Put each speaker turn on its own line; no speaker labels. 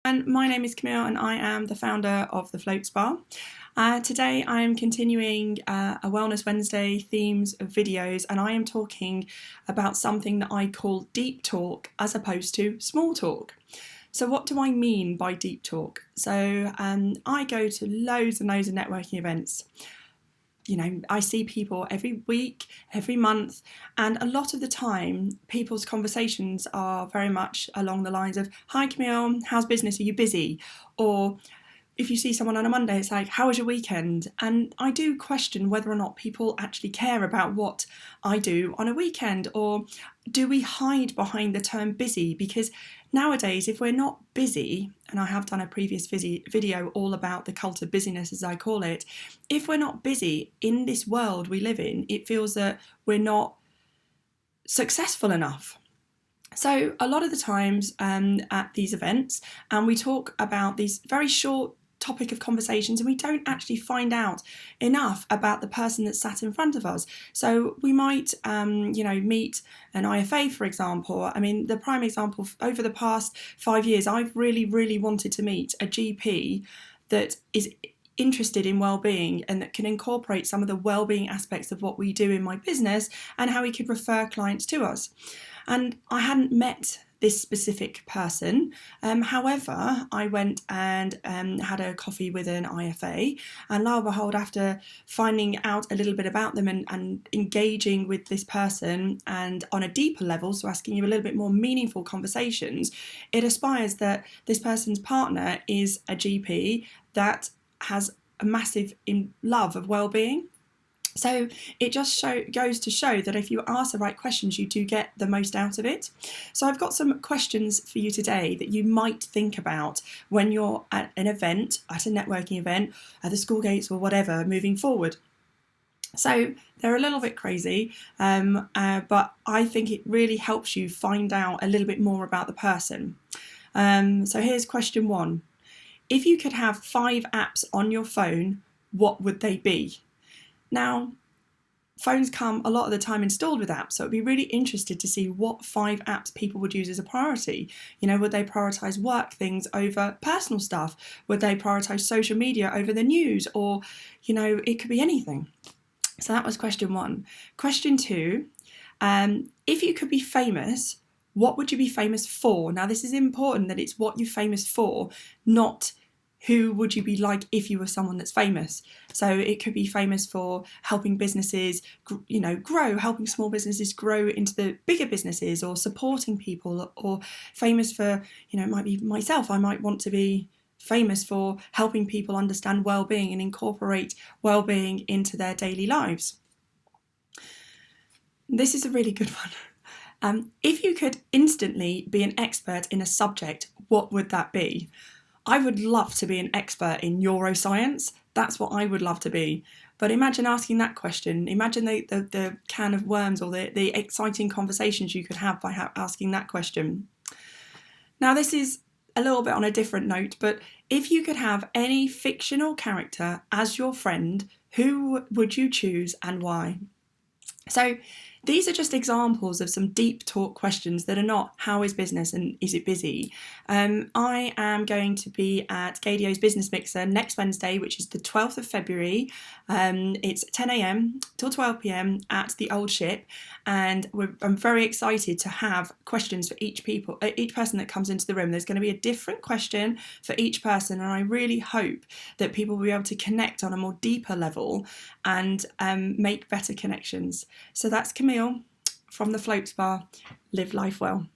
And my name is Camille and I am the founder of the Float Spa. Today I am continuing a Wellness Wednesday themes of videos, and I am talking about something that I call deep talk as opposed to small talk. So what do I mean by deep talk? So I go to loads and loads of networking events. I see people every week, every month, and a lot of the time people's conversations are very much along the lines of, "Hi Camille, how's business? Are you busy?" Or if you see someone on a Monday, it's like, "How was your weekend?" And I do question whether or not people actually care about what I do on a weekend, or do we hide behind the term busy? Because nowadays, if we're not busy, and I have done a previous video all about the cult of busyness, as I call it, if we're not busy in this world we live in, it feels that we're not successful enough. So a lot of the times at these events, and we talk about these very short topic of conversations, and we don't actually find out enough about the person that's sat in front of us. So we might meet an IFA, for example. I mean, the prime example, over the past 5 years, I've really wanted to meet a GP that is interested in well-being and that can incorporate some of the well-being aspects of what we do in my business and how we could refer clients to us. And I hadn't met this specific person. However, I went and had a coffee with an IFA, and lo and behold, after finding out a little bit about them and engaging with this person and on a deeper level, so asking you a little bit more meaningful conversations, it aspires that this person's partner is a GP that has a massive love of well-being. So it just goes to show that if you ask the right questions, you do get the most out of it. So I've got some questions for you today that you might think about when you're at an event, at a networking event, at the school gates or whatever, moving forward. So they're a little bit crazy, but I think it really helps you find out a little bit more about the person. So here's question 1. If you could have 5 apps on your phone, what would they be? Now, phones come a lot of the time installed with apps, so I'd be really interested to see what 5 apps people would use as a priority. Would they prioritise work things over personal stuff? Would they prioritise social media over the news? Or, it could be anything. So that was question 1. Question 2, if you could be famous, what would you be famous for? Now, this is important that it's what you're famous for, not who would you be like if you were someone that's famous. So it could be famous for helping businesses, grow, helping small businesses grow into the bigger businesses, or supporting people, or famous for, it might be myself. I might want to be famous for helping people understand well-being and incorporate well-being into their daily lives. This is a really good one. If you could instantly be an expert in a subject, what would that be? I would love to be an expert in neuroscience. That's what I would love to be. But imagine asking that question. Imagine the can of worms, or the exciting conversations you could have by asking that question. Now, this is a little bit on a different note, but if you could have any fictional character as your friend, who would you choose and why? So these are just examples of some deep talk questions that are not how is business and is it busy. I am going to be at Gadio's Business Mixer next Wednesday, which is the 12th of February. It's 10 a.m. till 12 p.m. at the Old Ship, and I'm very excited to have questions for each person that comes into the room. There's going to be a different question for each person, and I really hope that people will be able to connect on a more deeper level and make better connections. So that's Camille from the Float Spa. Live life well.